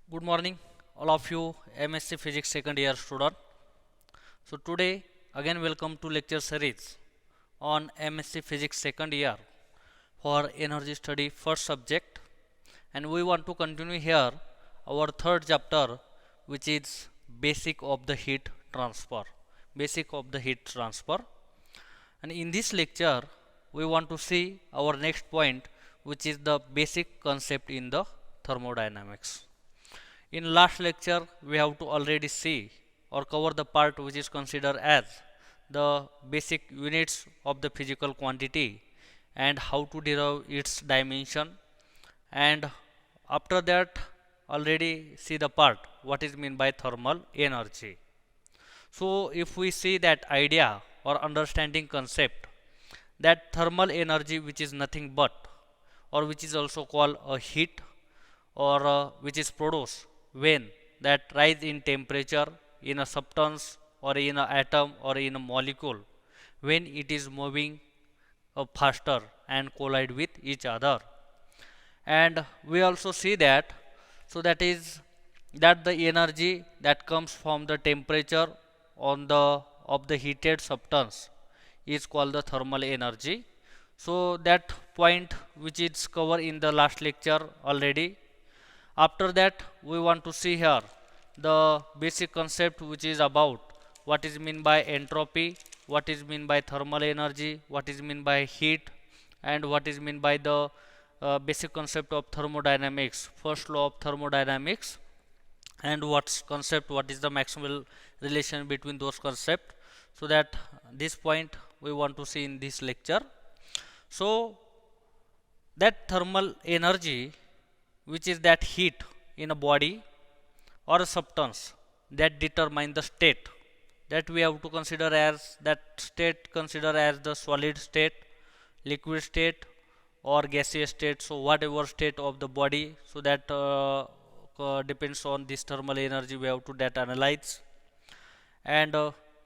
Good morning, all of you MSc Physics second year student. So today again welcome to lecture series on MSc Physics second year for energy study first subject, and we want to continue here our third chapter, which is basic of the heat transfer. Basic of the heat transfer. And in this lecture we want to see our next point, which is the basic concept in the thermodynamics. In last lecture, we have to already see or cover the part which is considered as the basic units of the physical quantity and how to derive its dimension. And after that, already see the part what is meant by thermal energy. So, if we see that idea or understanding concept, that thermal energy, which is nothing but, or which is also called a heat, or which is produced when that rise in temperature in a substance or in an atom or in a molecule when it is moving faster and collide with each other. And we also see that, so that is that the energy that comes from the temperature on the of the heated substance is called the thermal energy. So that point which is covered in the last lecture already. After that, we want to see here the basic concept which is about what is mean by entropy, what is mean by thermal energy, what is mean by heat, and what is mean by the basic concept of thermodynamics, first law of thermodynamics, and what's concept, what is the maximal relation between those concepts. So that this point we want to see in this lecture. So that thermal energy, which is that heat in a body or a substance, that determine the state, that we have to consider as that state, consider as the solid state, liquid state, or gaseous state. So whatever state of the body, so that depends on this thermal energy we have to that analyze. And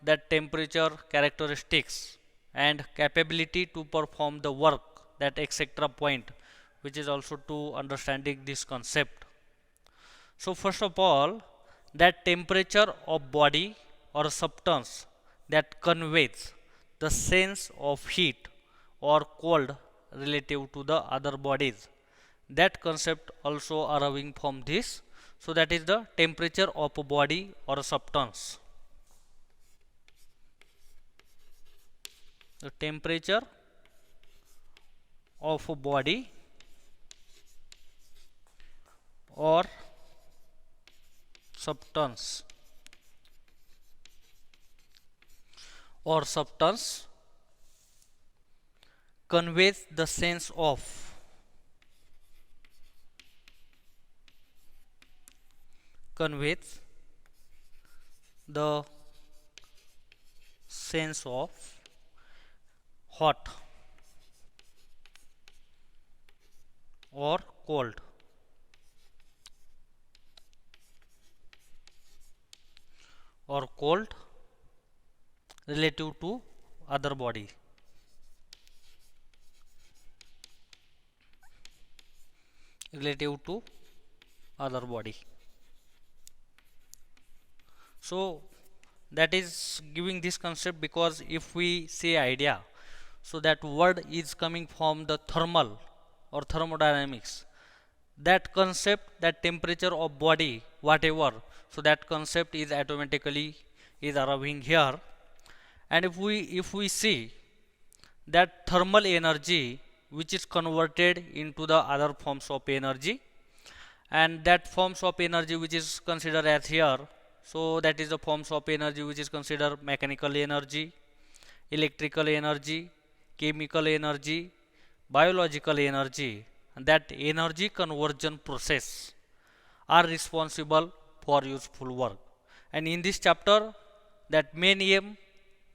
that temperature characteristics and capability to perform the work, that etc point, which is also to understanding this concept. So first of all, that temperature of body or substance that conveys the sense of heat or cold relative to the other bodies, that concept also arriving from this. So that is the temperature of a body or a substance. The temperature of a body or substance conveys the sense of conveys the sense of hot or cold, relative to other body. Relative to other body. So that is giving this concept, because if we say idea, so that word is coming from the thermal or thermodynamics, that concept, that temperature of body whatever, so that concept is automatically is arriving here. And if we see that thermal energy which is converted into the other forms of energy, and that forms of energy which is considered as here, so that is the forms of energy which is considered mechanical energy, electrical energy, chemical energy, biological energy, and that energy conversion process are responsible for useful work. And in this chapter, that main aim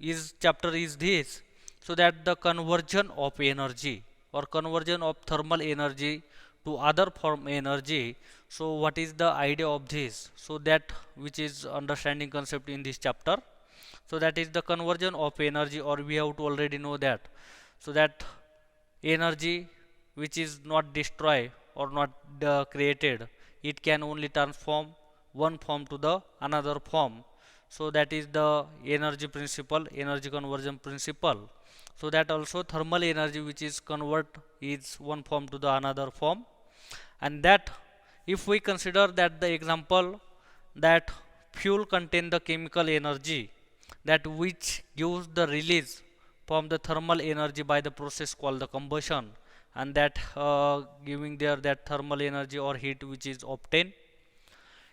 is chapter is this, so that the conversion of energy or conversion of thermal energy to other form energy. So what is the idea of this? So that which is understanding concept in this chapter. So that is the conversion of energy, or we have to already know that. So that energy which is not destroyed or not created it can only transform one form to the another form. So that is the energy principle, energy conversion principle. So that also thermal energy which is convert is one form to the another form. And that if we consider that the example that fuel contain the chemical energy that which gives the release from the thermal energy by the process called the combustion, and that giving there that thermal energy or heat which is obtained.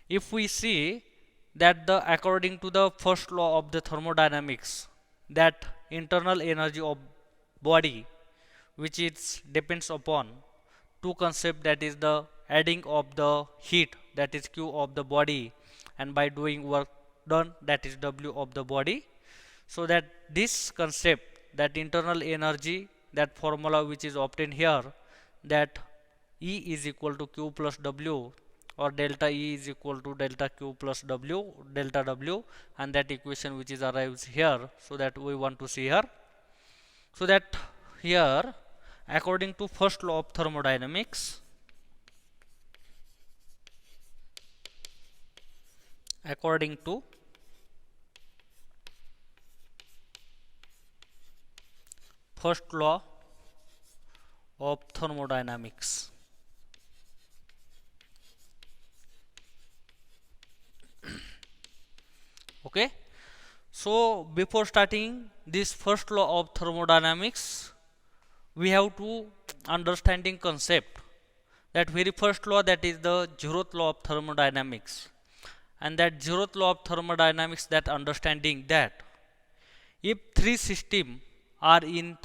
If we see that the according to the first law of the thermodynamics, that internal energy of body which is depends upon two concept, that is the adding of the heat, that is q of the body, and by doing work done, that is w of the body. So that this concept, that internal energy, that formula which is obtained here, that E is equal to q plus w, or delta E is equal to delta q plus w, delta w, and that equation which is arrives here. So that we want to see here. So that here according to first law of thermodynamics, according to first law of thermodynamics, okay. So before starting this first law of thermodynamics, we have to understanding concept, that very first law, that is the zeroth law of thermodynamics. And that zeroth law of thermodynamics, that understanding that if three systems are in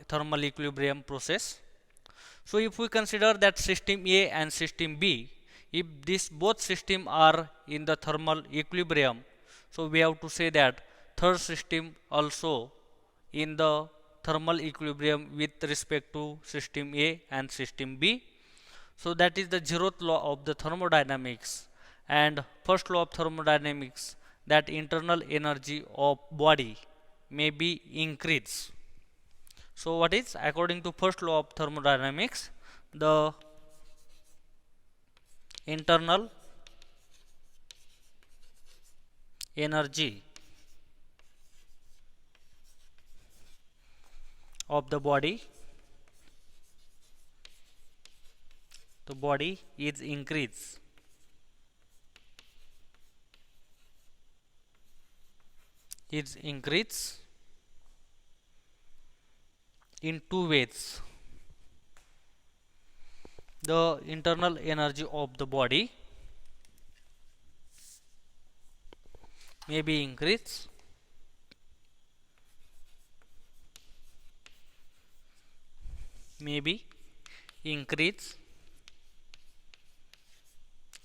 thermal equilibrium process, so if we consider that system A and system B, if these both systems are in the thermal equilibrium, so we have to say that third system also in the thermal equilibrium with respect to system A and system B. So that is the zeroth law of the thermodynamics. And first law of thermodynamics, that internal energy of body may be increased. So what is according to first law of thermodynamics, the internal energy of the body is increased in two ways. The internal energy of the body may be increased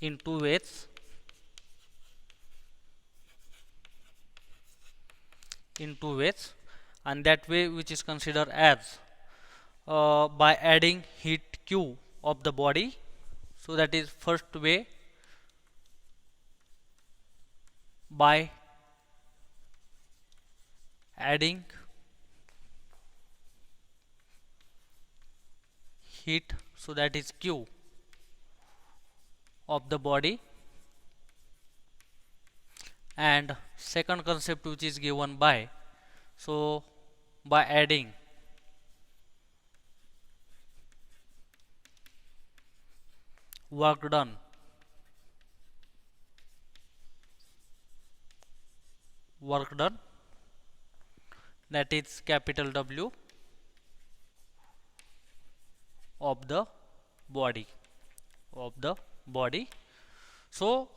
in two ways. And that way which is considered as by adding heat q of the body. So that is first way, by adding heat, so that is q of the body. And second concept which is given by, so by adding work done, that is capital W of the body. So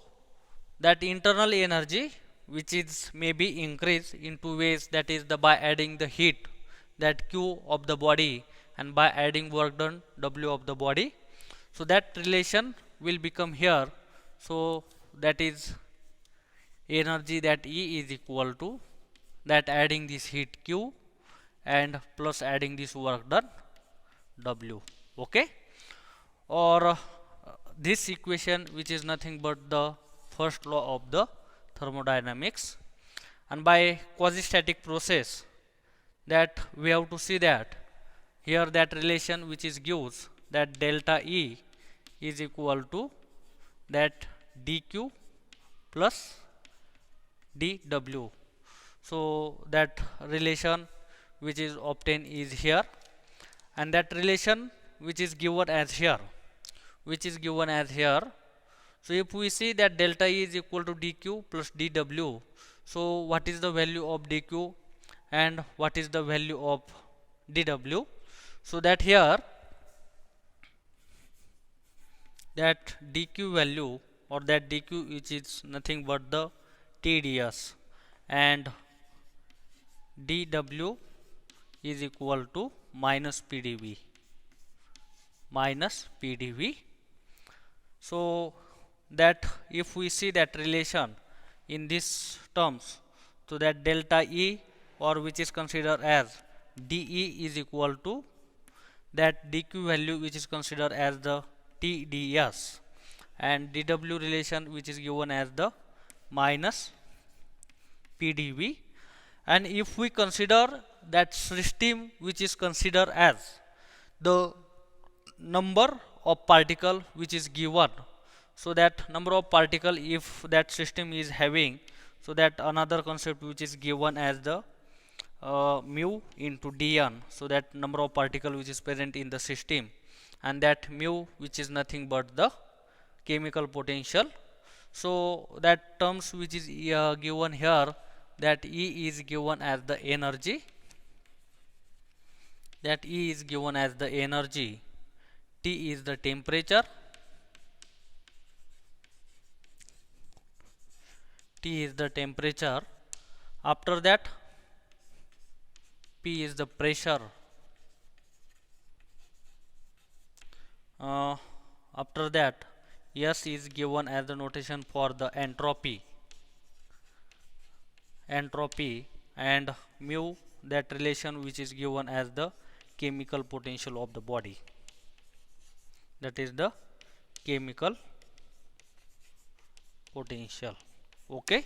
that internal energy which is may be increased in two ways, that is the by adding the heat, that q of the body, and by adding work done, w of the body. So that relation will become here. So that is energy, that E is equal to that adding this heat q and plus adding this work done w, okay. Or this equation which is nothing but the first law of the thermodynamics. And by quasi-static process, that we have to see that here that relation which is gives that delta E is equal to that dq plus dw. So that relation which is obtained is here, and that relation which is given as here, so if we see that delta E is equal to dq plus dw, so what is the value of dq and what is the value of dw? So that here, that dq value, or that dq, which is nothing but the tds, and dw is equal to minus pdv, so that if we see that relation in these terms, so that delta E, or which is considered as dE, is equal to that dq value which is considered as the tds, and dw relation which is given as the minus pdv. And if we consider that system which is considered as the number of particle which is given, so that number of particle if that system is having, so that another concept which is given as the mu into dn, so that number of particle which is present in the system, and that mu which is nothing but the chemical potential. So that terms which is given here, that E is given as the energy, T is the temperature, after that P is the pressure, after that S is given as the notation for the entropy, and mu, that relation which is given as the chemical potential of the body, that is the chemical potential. Okay,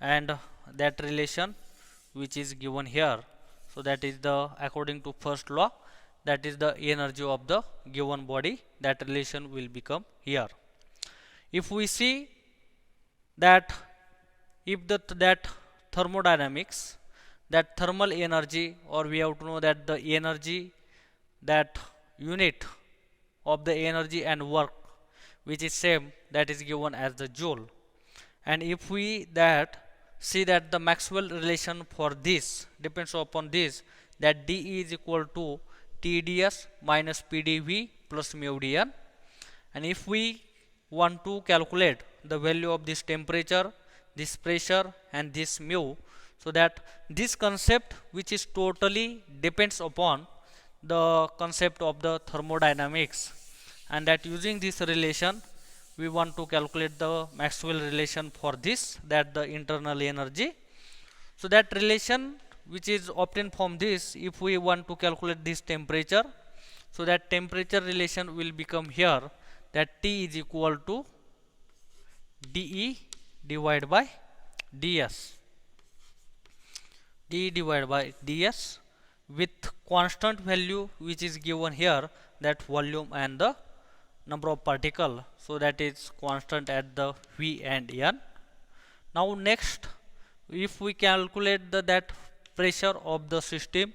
and that relation which is given here, so that is the, according to first law, that is the energy of the given body, that relation will become here. If we see that, if that thermodynamics, that thermal energy, or we have to know that the energy, that unit of the energy and work which is same, that is given as the joule. And if we that see that the Maxwell relation for this depends upon this, that dE is equal to TdS minus PdV plus mu dN. And if we want to calculate the value of this temperature, this pressure, and this mu, so that this concept which is totally depends upon the concept of the thermodynamics, and that using this relation we want to calculate the Maxwell relation for this, that the internal energy. So that relation which is obtained from this, if we want to calculate this temperature, so that temperature relation will become here, that T is equal to dE divided by ds, with constant value which is given here, that volume and the number of particle, so that is constant at the V and N. Now next, if we calculate that pressure of the system,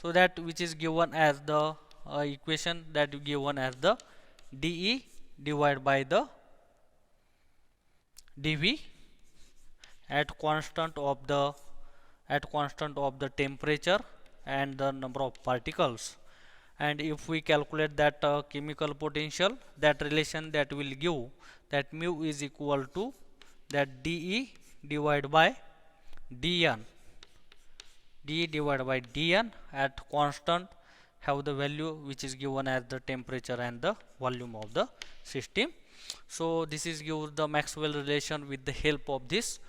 so that which is given as the equation that given as the dE divided by the dV at constant of the temperature and the number of particles. And if we calculate that chemical potential, that relation that will give that mu is equal to that dE divided by dN, at constant have the value which is given as the temperature and the volume of the system. So this is gives the Maxwell relation with the help of this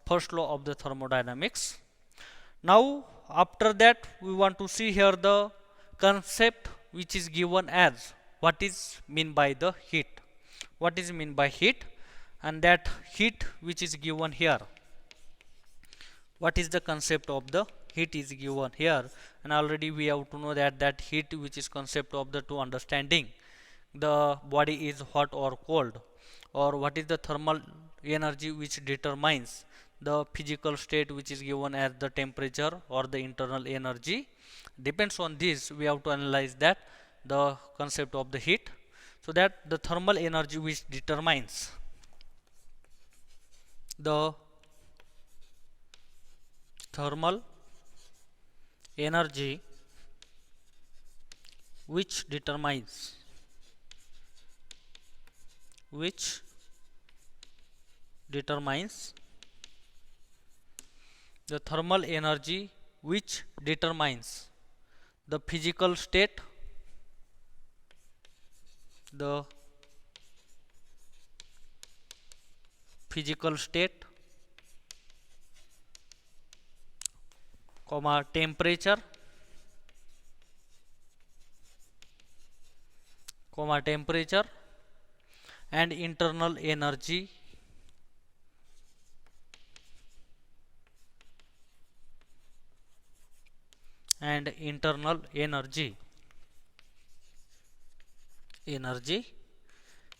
first law of the thermodynamics. Now after that we want to see here the concept which is given as what is mean by the heat, and that heat which is given here, what is the concept of the heat is given here. And already we have to know that heat which is concept of the two understanding, the body is hot or cold, or what is the thermal energy which determines the physical state which is given as the temperature or the internal energy. Depends on this we have to analyze that the concept of the heat. So that the thermal energy which determines the thermal energy which determines which determines the thermal energy which determines the physical state, the physical state, comma temperature, comma temperature, and internal energy, and internal energy,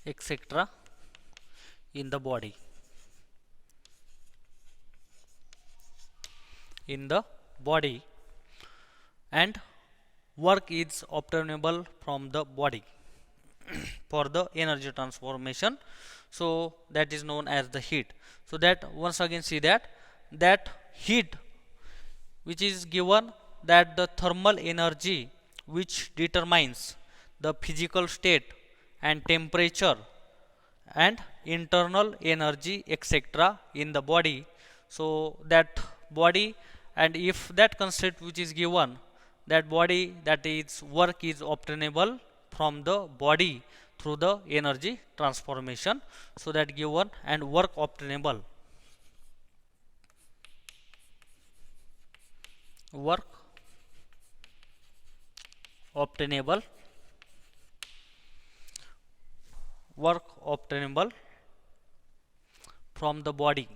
etc. in the body, in the body, and work is obtainable from the body for the energy transformation. So that is known as the heat. So that once again see that heat which is given, that the thermal energy which determines the physical state and temperature and internal energy etc. in the body. So that body, and if that concept which is given, that body, that is work is obtainable from the body through the energy transformation. So that given, and work obtainable, work obtainable, work obtainable from the body.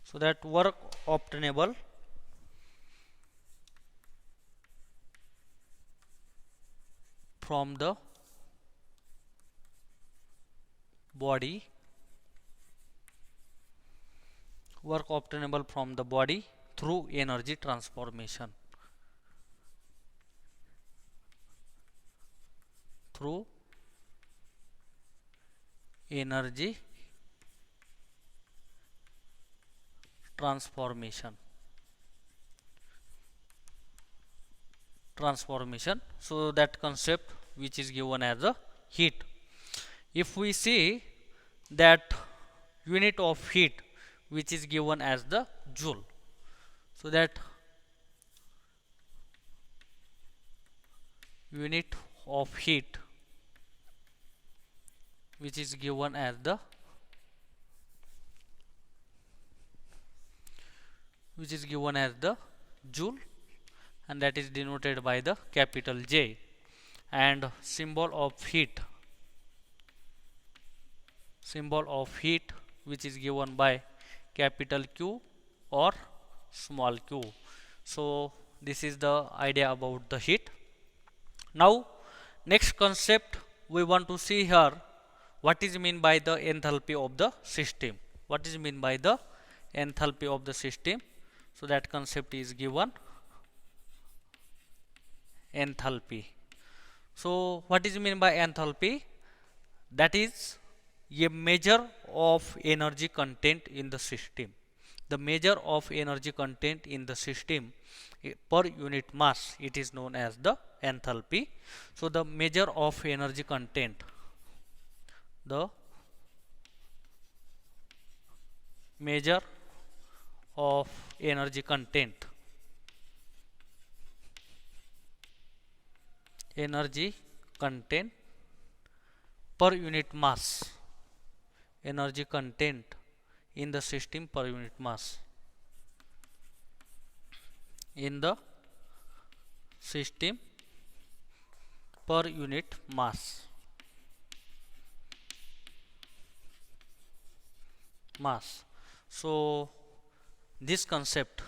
So that work obtainable from the body, work obtainable from the body through energy transformation, through energy transformation. So that concept which is given as a heat. If we see that unit of heat which is given as the joule, so that unit of heat which is given as the joule, and that is denoted by the capital J, and symbol of heat which is given by capital Q or small q. So this is the idea about the heat. Now next concept we want to see here, what is mean by the enthalpy of the system. What is mean by the enthalpy of the system? So that concept is given, enthalpy. So what is mean by enthalpy? That is a measure of energy content in the system. The measure of energy content in the system per unit mass, it is known as the enthalpy. So the measure of energy content, the measure of energy content, per unit mass, energy content in the system per unit mass, in the system per unit mass. So this concept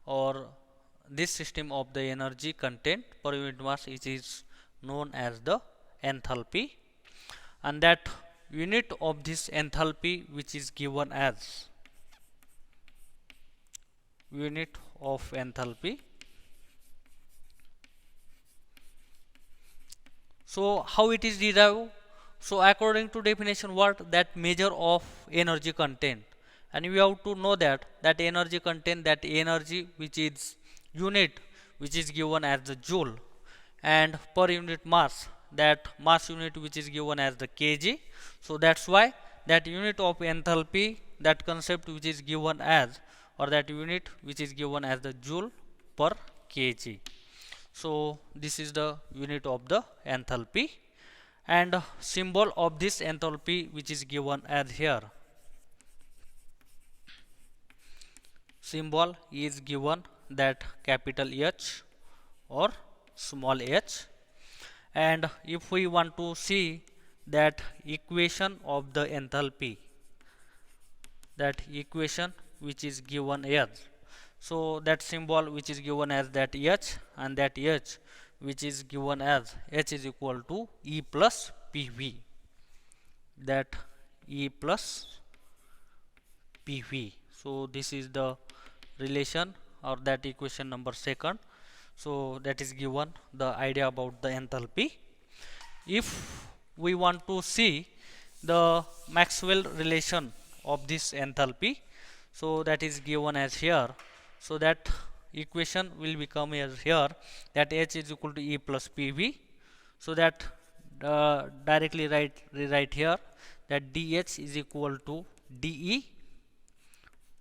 or this system of the energy content per unit mass is known as the enthalpy, and that unit of this enthalpy which is given as unit of enthalpy. So how it is derived? So according to definition, what that measure of energy content, and we have to know that energy content, that energy which is unit which is given as the joule, and per unit mass, that mass unit which is given as the kg. So that's why that unit of enthalpy, that concept which is given as, or that unit which is given as the joule per kg. So this is the unit of the enthalpy, and symbol of this enthalpy which is given as here. Symbol is given that capital H or small h, and if we want to see that equation of the enthalpy, that equation which is given as, so that symbol which is given as that H, and that H which is given as H is equal to E plus PV, that E plus PV. So this is the relation or that equation number second. So that is given the idea about the enthalpy. If we want to see the Maxwell relation of this enthalpy, so that is given as here. So that equation will become as here, that H is equal to E plus PV. So that directly rewrite here, that dH is equal to dE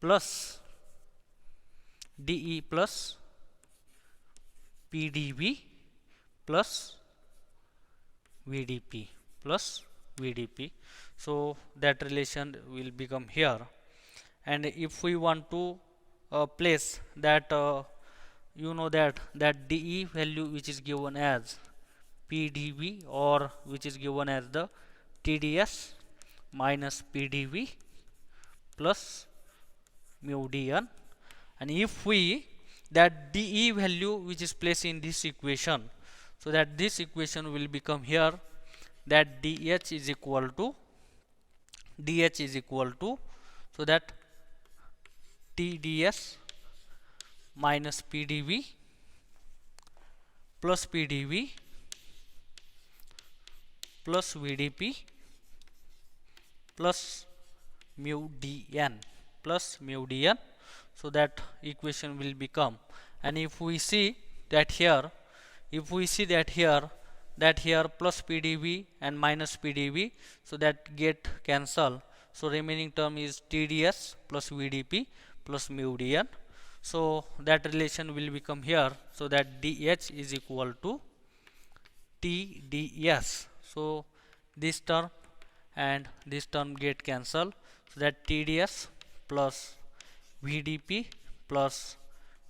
plus PdV plus VdP plus VdP. So that relation will become here, and if we want to place that you know that dE value which is given as PdV, or which is given as the TdS minus PdV plus mu dN, and if we that dE value which is placed in this equation, so that this equation will become here, that dH is equal to so that TdS minus PdV plus PdV plus VdP plus mu dN plus mu dN. So that equation will become, and if we see that here, that here plus PdV and minus PdV, so that get cancel. So remaining term is TdS plus VdP plus mu dN. So that relation will become here, so that dH is equal to TdS. So this term and this term get cancel, so that TdS plus VdP plus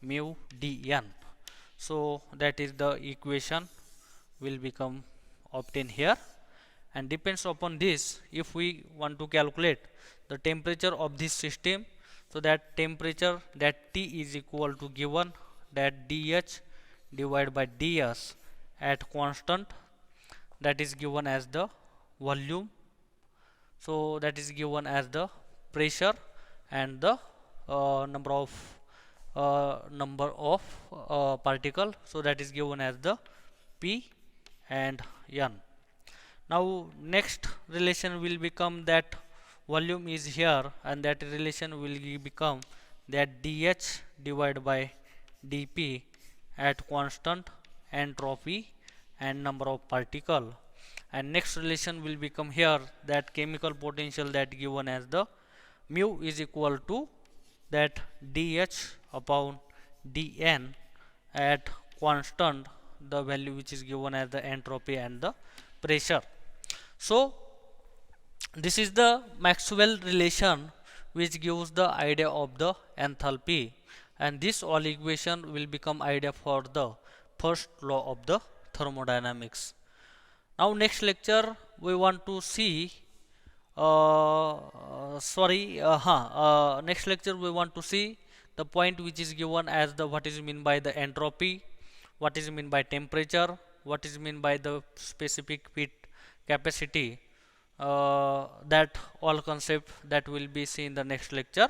mu dN. So that is the equation will become obtained here, and depends upon this, if we want to calculate the temperature of this system, so that temperature, that T is equal to given that dH divided by ds at constant, that is given as the volume. So that is given as the pressure, and the number of particle, so that is given as the P and N. Now next relation will become that volume is here, and that relation will become that dH divided by dP at constant entropy and number of particle, and next relation will become here, that chemical potential, that given as the mu is equal to that dH upon dN at constant, the value which is given as the entropy and the pressure. So this is the Maxwell relation which gives the idea of the enthalpy, and this all equation will become idea for the first law of the thermodynamics. Now next lecture we want to see Next lecture we want to see the point which is given as the what is mean by the entropy, what is mean by temperature, what is mean by the specific heat capacity. That all concept that will be seen in the next lecture.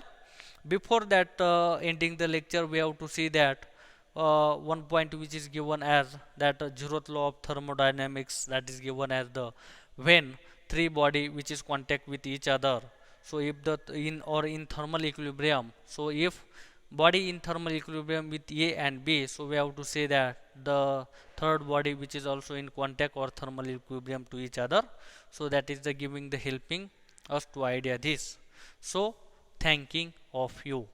Before that, ending the lecture, we have to see that one point which is given as that zeroth law of thermodynamics, that is given as the when three body which is contact with each other. So if the in thermal equilibrium, so if body in thermal equilibrium with A and B, so we have to say that the third body which is also in contact or thermal equilibrium to each other. So that is the giving the helping us to idea this. So thanking of you.